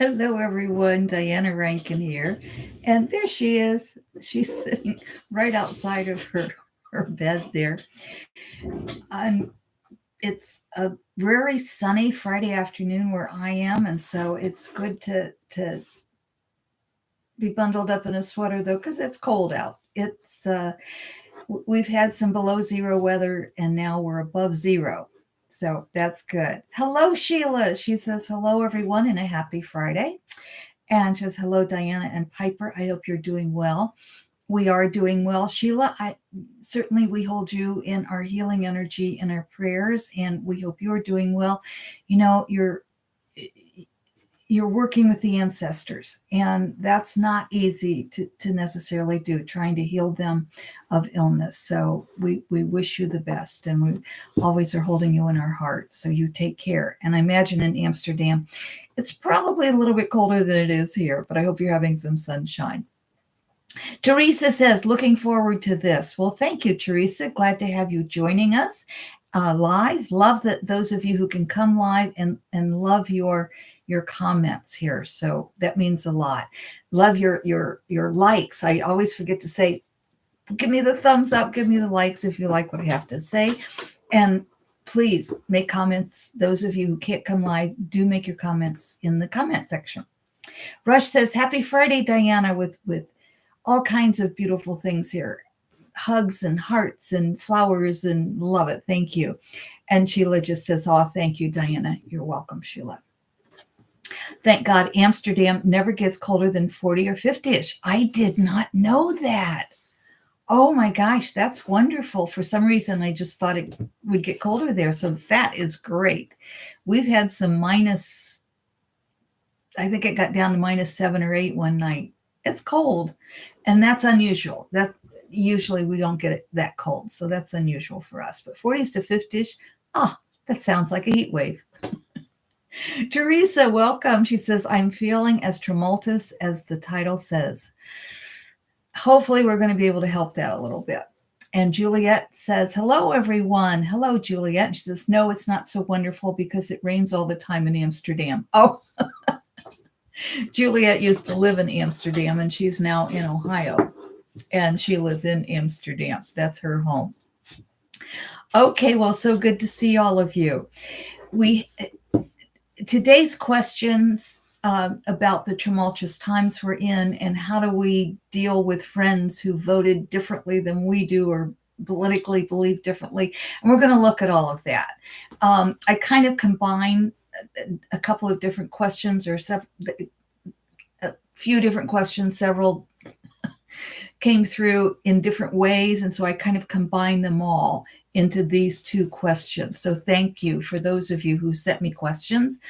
Hello, everyone. Diana Rankin here. And there she is. She's sitting right outside of her bed there. And it's a very sunny Friday afternoon where I am. And so it's good to be bundled up in a sweater, though, because it's cold out. We've had some below zero weather, and now we're above zero. So that's good. Hello, Sheila. She says, hello, everyone, and a happy Friday. And says, hello, Diana and Piper. I hope you're doing well. We are doing well. Sheila, certainly we hold you in our healing energy and our prayers, and we hope you're doing well. You know, you're working with the ancestors, and that's not easy to necessarily do, trying to heal them of illness. So we wish you the best, and we always are holding you in our heart. So you take care. And I imagine in Amsterdam, it's probably a little bit colder than it is here, but I hope you're having some sunshine. Teresa says, looking forward to this. Well, thank you, Teresa. Glad to have you joining us live. Love that those of you who can come live, and love your comments here. So that means a lot. Love your likes. I always forget to say, give me the thumbs up, give me the likes if you like what I have to say. And please make comments. Those of you who can't come live, do make your comments in the comment section. Rush says, happy Friday, Diana, with all kinds of beautiful things here. Hugs and hearts and flowers, and love it. Thank you. And Sheila just says, oh, thank you, Diana. You're welcome, Sheila. Thank God Amsterdam never gets colder than 40 or 50-ish. I did not know that. Oh my gosh, that's wonderful. For some reason, I just thought it would get colder there. So that is great. We've had some minus, I think it got down to -7 or 8 one night. It's cold, and that's unusual. That usually we don't get it that cold. So that's unusual for us. But 40s to 50-ish, that sounds like a heat wave. Teresa, welcome. She says, I'm feeling as tumultuous as the title says. Hopefully we're going to be able to help that a little bit. And Juliet says, hello, everyone. Hello, Juliet. And she says, no, it's not so wonderful because it rains all the time in Amsterdam. Oh, Juliet used to live in Amsterdam, and she's now in Ohio. And she lives in Amsterdam. That's her home. Okay, well, so good to see all of you. Today's questions about the tumultuous times we're in, and how do we deal with friends who voted differently than we do, or politically believe differently. And we're going to look at all of that. I kind of combine a couple of different questions, or a few different questions, several came through in different ways. And so I kind of combine them all into these two questions. So thank you for those of you who sent me questions.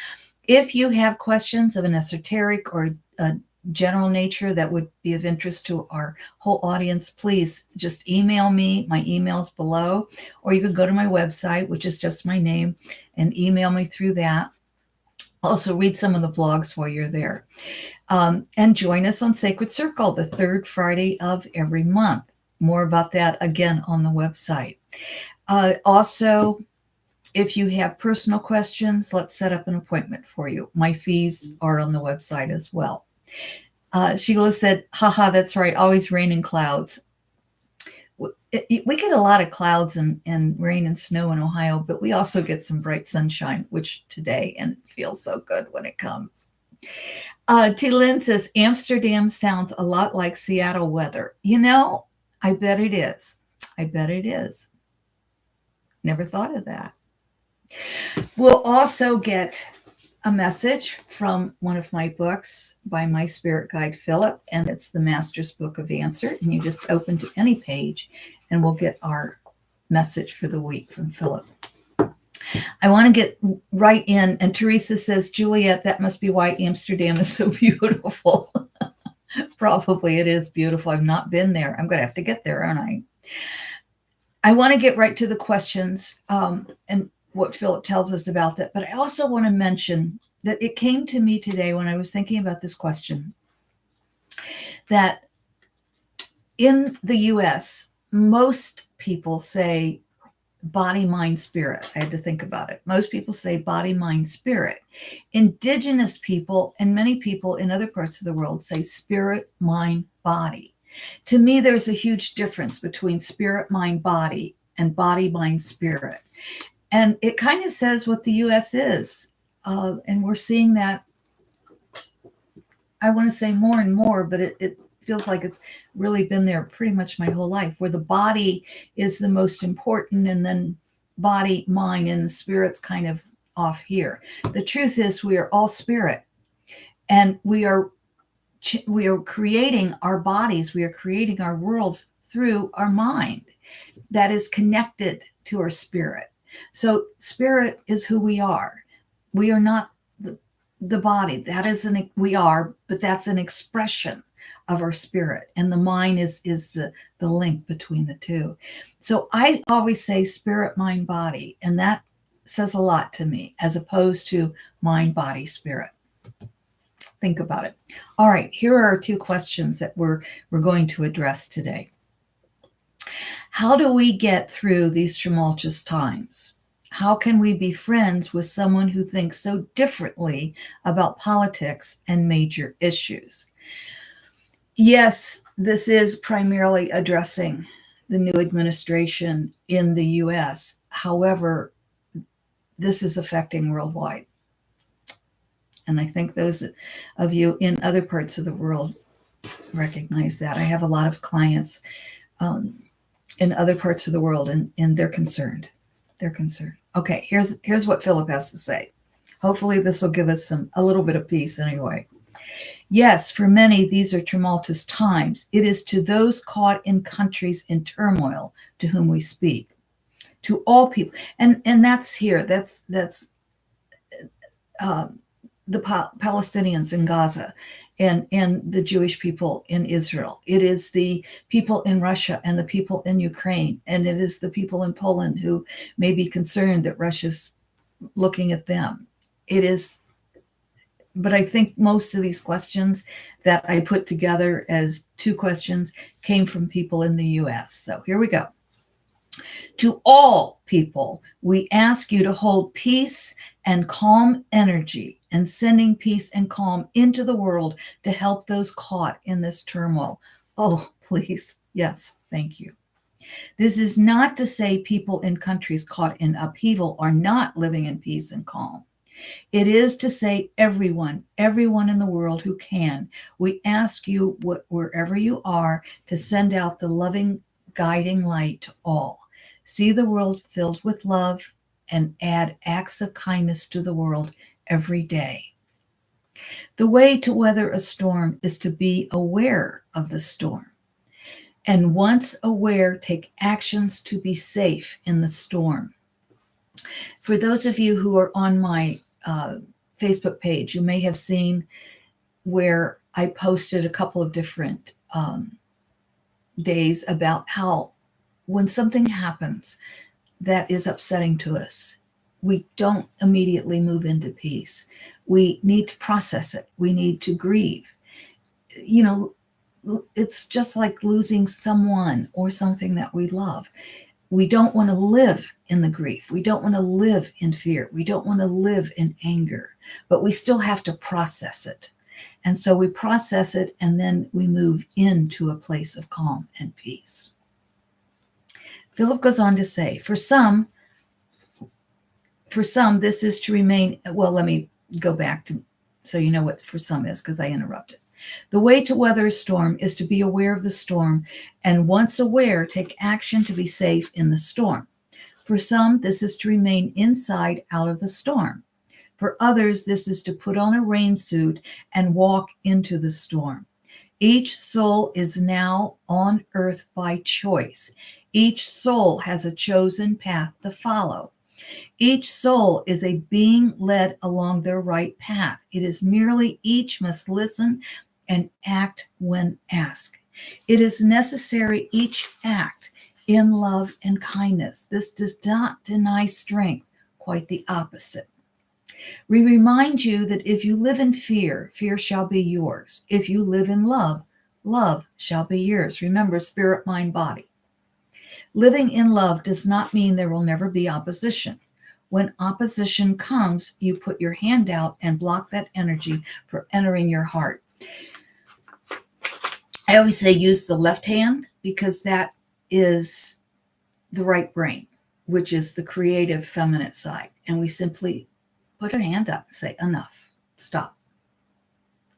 If you have questions of an esoteric or a general nature that would be of interest to our whole audience, please just email me. My email's below, or you can go to my website, which is just my name, and email me through that. Also read some of the blogs while you're there. And join us on Sacred Circle, the third Friday of every month. More about that, again, on the website. Also, if you have personal questions, let's set up an appointment for you. My fees are on the website as well. Sheila said, haha, that's right, always rain and clouds. We get a lot of clouds and rain and snow in Ohio, but we also get some bright sunshine, which today, and it feels so good when it comes. T. Lynn says, Amsterdam sounds a lot like Seattle weather. You know, I bet it is. I bet it is. Never thought of that. We'll also get a message from one of my books by my spirit guide, Phillip, and it's the Master's Book of Answer. And you just open to any page, and we'll get our message for the week from Phillip. I want to get right in. And Teresa says, Juliet, that must be why Amsterdam is so beautiful. Probably it is beautiful. I've not been there. I'm going to have to get there, aren't I? I want to get right to the questions and what Phillip tells us about that. But I also want to mention that it came to me today when I was thinking about this question, that in the US, most people say body, mind, spirit. I had to think about it. Most people say body, mind, spirit. Indigenous people and many people in other parts of the world say spirit, mind, body. To me, there's a huge difference between spirit, mind, body and body, mind, spirit. And it kind of says what the US is. And we're seeing that, I want to say more and more, but it feels like it's really been there pretty much my whole life, where the body is the most important, and then body, mind, and the spirit's kind of off here. The truth is, we are all spirit, and we are creating our bodies, we are creating our worlds through our mind that is connected to our spirit. So spirit is who we are. We are not the body. That is we are, but that's an expression of our spirit. And the mind is the link between the two. So I always say spirit, mind, body. And that says a lot to me, as opposed to mind, body, spirit. Think about it. All right, here are 2 questions that we're going to address today. How do we get through these tumultuous times? How can we be friends with someone who thinks so differently about politics and major issues? Yes, this is primarily addressing the new administration in the US. However, this is affecting worldwide. And I think those of you in other parts of the world recognize that. I have a lot of clients in other parts of the world, and they're concerned. They're concerned. Okay, here's what Phillip has to say. Hopefully this will give us a little bit of peace anyway. Yes, for many, these are tumultuous times. It is to those caught in countries in turmoil to whom we speak. To all people. And that's here. That's the Palestinians in Gaza and the Jewish people in Israel. It is the people in Russia and the people in Ukraine. And it is the people in Poland who may be concerned that Russia's looking at them. It is, but I think most of these questions that I put together as 2 questions came from people in the US. So here we go. To all people, we ask you to hold peace and calm energy and sending peace and calm into the world to help those caught in this turmoil. Oh, please. Yes, thank you. This is not to say people in countries caught in upheaval are not living in peace and calm. It is to say everyone in the world who can, we ask you, wherever you are, to send out the loving, guiding light to all. See the world filled with love and add acts of kindness to the world every day. The way to weather a storm is to be aware of the storm. And once aware, take actions to be safe in the storm. For those of you who are on my Facebook page, you may have seen where I posted a couple of different days about how when something happens that is upsetting to us, we don't immediately move into peace. We need to process it. We need to grieve. You know, it's just like losing someone or something that we love. We don't want to live in the grief. We don't want to live in fear. We don't want to live in anger, but we still have to process it. And so we process it, and then we move into a place of calm and peace. Phillip goes on to say, for some, this is to remain, well, let me go back to, so you know what for some is, because I interrupted. The way to weather a storm is to be aware of the storm, and once aware, take action to be safe in the storm. For some, this is to remain inside out of the storm. For others, this is to put on a rain suit and walk into the storm. Each soul is now on earth by choice. Each soul has a chosen path to follow. Each soul is a being led along their right path. It is merely each must listen and act when asked. It is necessary each act in love and kindness. This does not deny strength, quite the opposite. We remind you that if you live in fear, fear shall be yours. If you live in love, love shall be yours. Remember, spirit, mind, body. Living in love does not mean there will never be opposition. When opposition comes, you put your hand out and block that energy from entering your heart. I always say use the left hand because that is the right brain, which is the creative feminine side. And we simply put our hand up and say, enough, stop.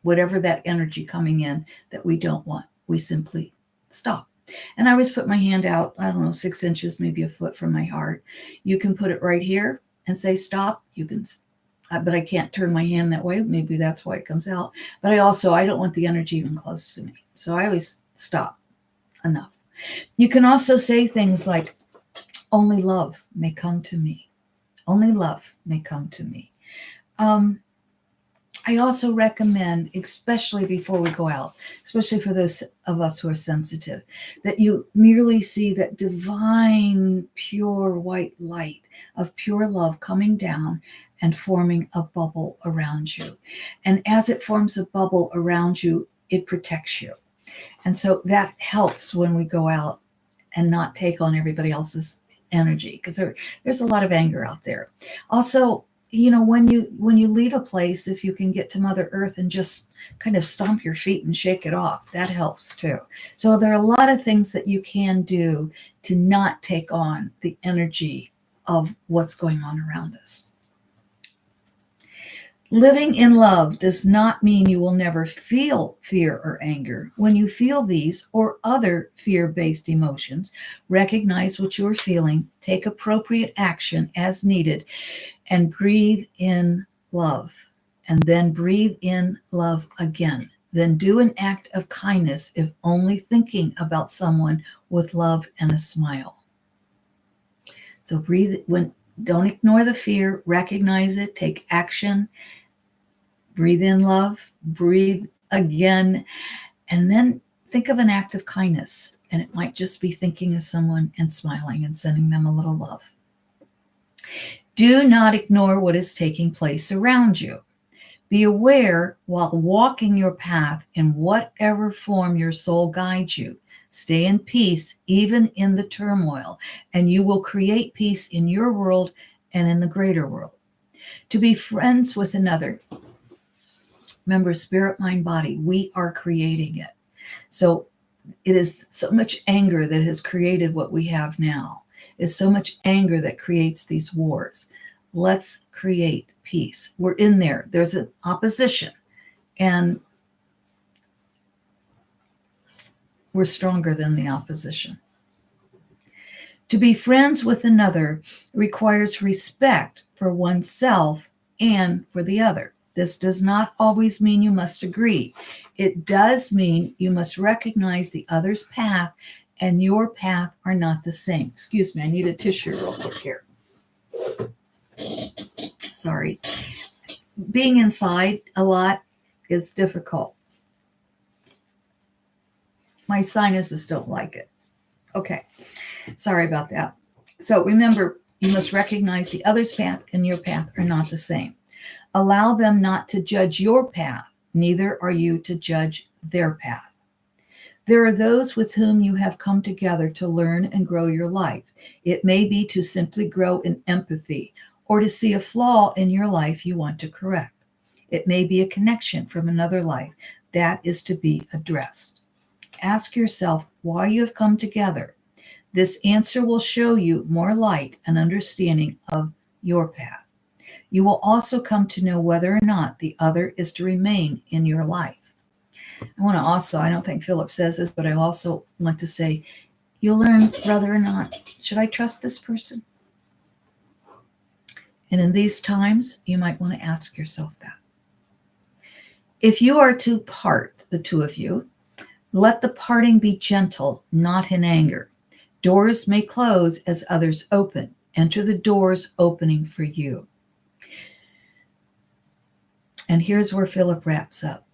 Whatever that energy coming in that we don't want, we simply stop. And I always put my hand out, I don't know, 6 inches, maybe a foot from my heart. You can put it right here and say stop. You can, but I can't turn my hand that way. Maybe that's why it comes out. But I don't want the energy even close to me. So I always stop, enough. You can also say things like, only love may come to me. Only love may come to me. I also recommend, especially before we go out, especially for those of us who are sensitive, that you merely see that divine, pure white light of pure love coming down and forming a bubble around you. And as it forms a bubble around you, it protects you. And so that helps when we go out and not take on everybody else's energy, because there's a lot of anger out there. Also, when you leave a place, if you can get to Mother Earth and just kind of stomp your feet and shake it off, that helps too. So there are a lot of things that you can do to not take on the energy of what's going on around us. Living in love does not mean you will never feel fear or anger. When you feel these or other fear-based emotions, recognize what you are feeling, take appropriate action as needed, and breathe in love. And then breathe in love again. Then do an act of kindness if only thinking about someone with love and a smile. So don't ignore the fear, recognize it, take action. Breathe in love, breathe again, and then think of an act of kindness. And it might just be thinking of someone and smiling and sending them a little love. Do not ignore what is taking place around you. Be aware while walking your path in whatever form your soul guides you. Stay in peace, even in the turmoil, and you will create peace in your world and in the greater world. To be friends with another. Remember, spirit, mind, body, we are creating it. So it is so much anger that has created what we have now. It's so much anger that creates these wars. Let's create peace. We're in there. There's an opposition, and we're stronger than the opposition. To be friends with another requires respect for oneself and for the other. This does not always mean you must agree. It does mean you must recognize the other's path and your path are not the same. Excuse me, I need a tissue real quick here. Sorry. Being inside a lot is difficult. My sinuses don't like it. Okay, sorry about that. So remember, you must recognize the other's path and your path are not the same. Allow them not to judge your path, neither are you to judge their path. There are those with whom you have come together to learn and grow your life. It may be to simply grow in empathy or to see a flaw in your life you want to correct. It may be a connection from another life that is to be addressed. Ask yourself why you have come together. This answer will show you more light and understanding of your path. You will also come to know whether or not the other is to remain in your life. I want to also, I don't think Phillip says this, but I also want to say, you'll learn whether or not, should I trust this person? And in these times, you might want to ask yourself that. If you are to part, the two of you, let the parting be gentle, not in anger. Doors may close as others open. Enter the doors opening for you. And here's where Phillip wraps up.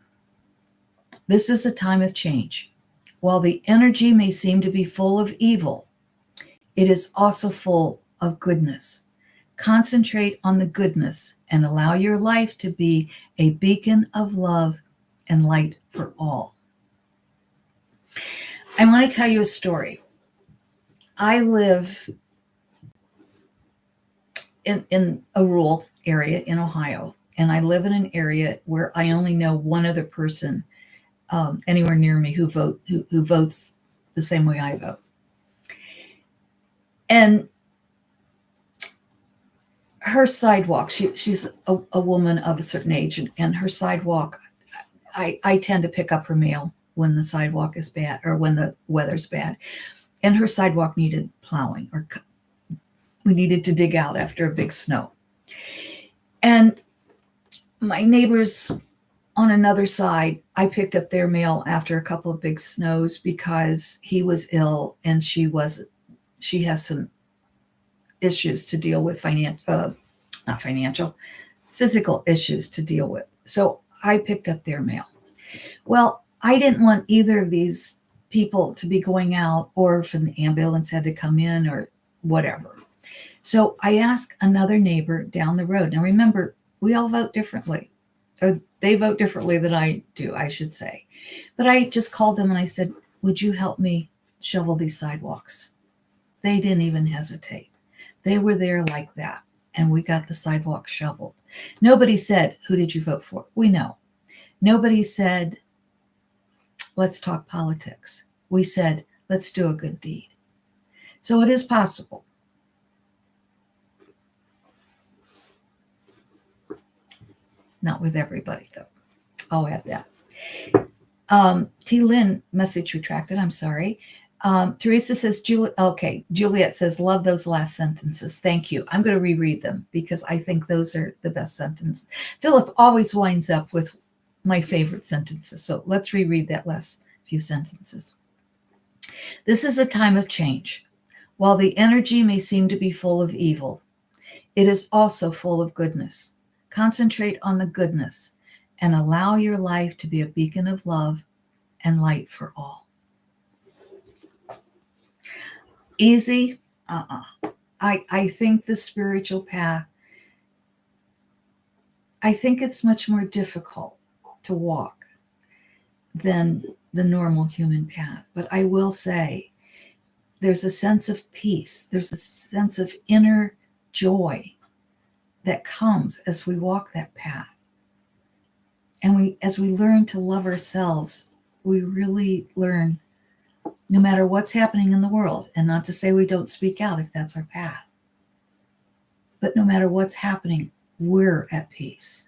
This is a time of change. While the energy may seem to be full of evil, it is also full of goodness. Concentrate on the goodness and allow your life to be a beacon of love and light for all. I want to tell you a story. I live in a rural area in Ohio, and I live in an area where I only know one other person anywhere near me who votes the same way I vote. And her sidewalk, she's a woman of a certain age, and her sidewalk, I tend to pick up her mail when the sidewalk is bad or when the weather's bad. And her sidewalk needed plowing, or we needed to dig out after a big snow. And my neighbors on another side, I picked up their mail after a couple of big snows because he was ill and she has some issues to deal with, not financial, physical issues to deal with. So I picked up their mail. Well, I didn't want either of these people to be going out, or if an ambulance had to come in or whatever. So I asked another neighbor down the road. Now remember, we all vote differently, or they vote differently than I do, I should say. But I just called them and I said, would you help me shovel these sidewalks? They didn't even hesitate. They were there like that. And we got the sidewalk shoveled. Nobody said, who did you vote for? We know. Nobody said, let's talk politics. We said, let's do a good deed. So it is possible. Not with everybody, though. I'll add that. T. Lynn, message retracted. I'm sorry. Teresa says, Juliet says, love those last sentences. Thank you. I'm going to reread them because I think those are the best sentences. Philip always winds up with my favorite sentences. So let's reread that last few sentences. This is a time of change. While the energy may seem to be full of evil, it is also full of goodness. Concentrate on the goodness and allow your life to be a beacon of love and light for all. Easy? I think the spiritual path, I think it's much more difficult to walk than the normal human path. But I will say there's a sense of peace. There's a sense of inner joy that comes as we walk that path. And as we learn to love ourselves, we really learn, no matter what's happening in the world, and not to say we don't speak out if that's our path, but no matter what's happening, we're at peace.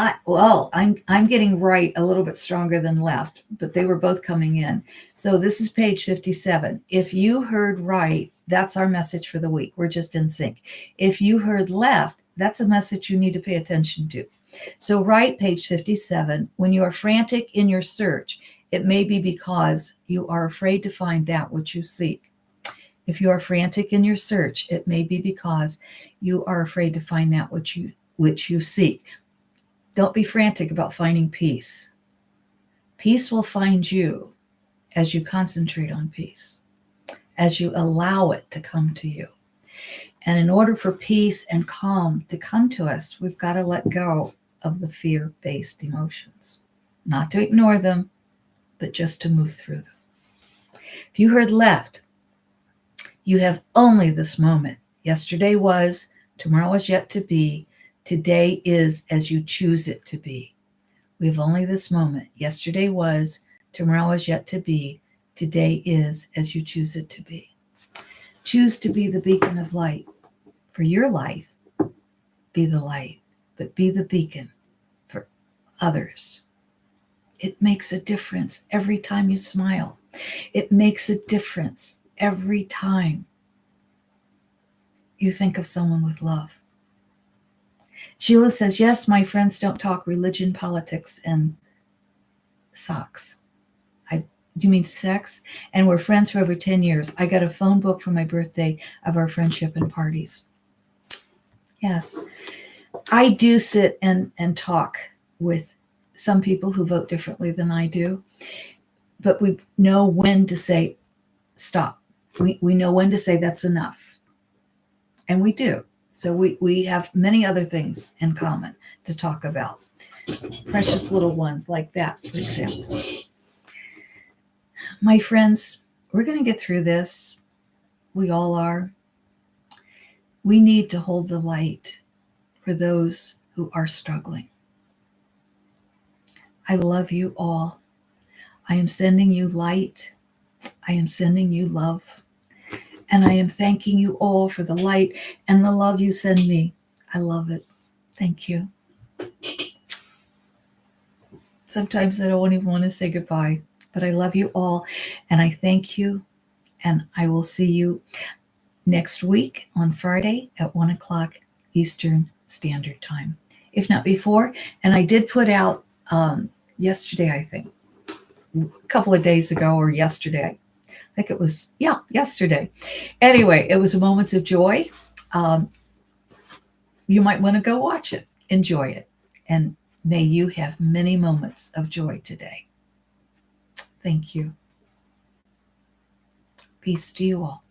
I'm getting right a little bit stronger than left, but they were both coming in. So this is page 57. If you heard right, that's our message for the week. We're just in sync. If you heard left, that's a message you need to pay attention to. So right, page 57, when you are frantic in your search, it may be because you are afraid to find that which you seek. If you are frantic in your search, it may be because you are afraid to find that which you seek. Don't be frantic about finding peace. Peace will find you as you concentrate on peace, as you allow it to come to you. And in order for peace and calm to come to us, we've got to let go of the fear-based emotions. Not to ignore them, but just to move through them. If you heard left, you have only this moment. Yesterday was, tomorrow is yet to be. Today is as you choose it to be. We have only this moment. Yesterday was, tomorrow is yet to be. Today is as you choose it to be. Choose to be the beacon of light. For your life, be the light, but be the beacon for others. It makes a difference every time you smile. It makes a difference every time you think of someone with love. Sheila says, yes, my friends don't talk religion, politics, and socks. Do you mean sex? And we're friends for over 10 years. I got a phone book for my birthday of our friendship and parties. Yes. I do sit and talk with some people who vote differently than I do, but we know when to say stop. We know when to say that's enough. And we do. So we have many other things in common to talk about. Precious little ones like that, for example. My friends, we're going to get through this. We all are. We need to hold the light for those who are struggling. I love you all. I am sending you light. I am sending you love. And I am thanking you all for the light and the love you send me. I love it. Thank you. Sometimes I don't even want to say goodbye, but I love you all. And I thank you. And I will see you next week on Friday at 1 o'clock Eastern Standard Time, if not before. And I did put out yesterday, I think, a couple of days ago, or yesterday. I think it was, yesterday. Anyway, it was a Moments of Joy. You might want to go watch it, enjoy it, and may you have many moments of joy today. Thank you. Peace to you all.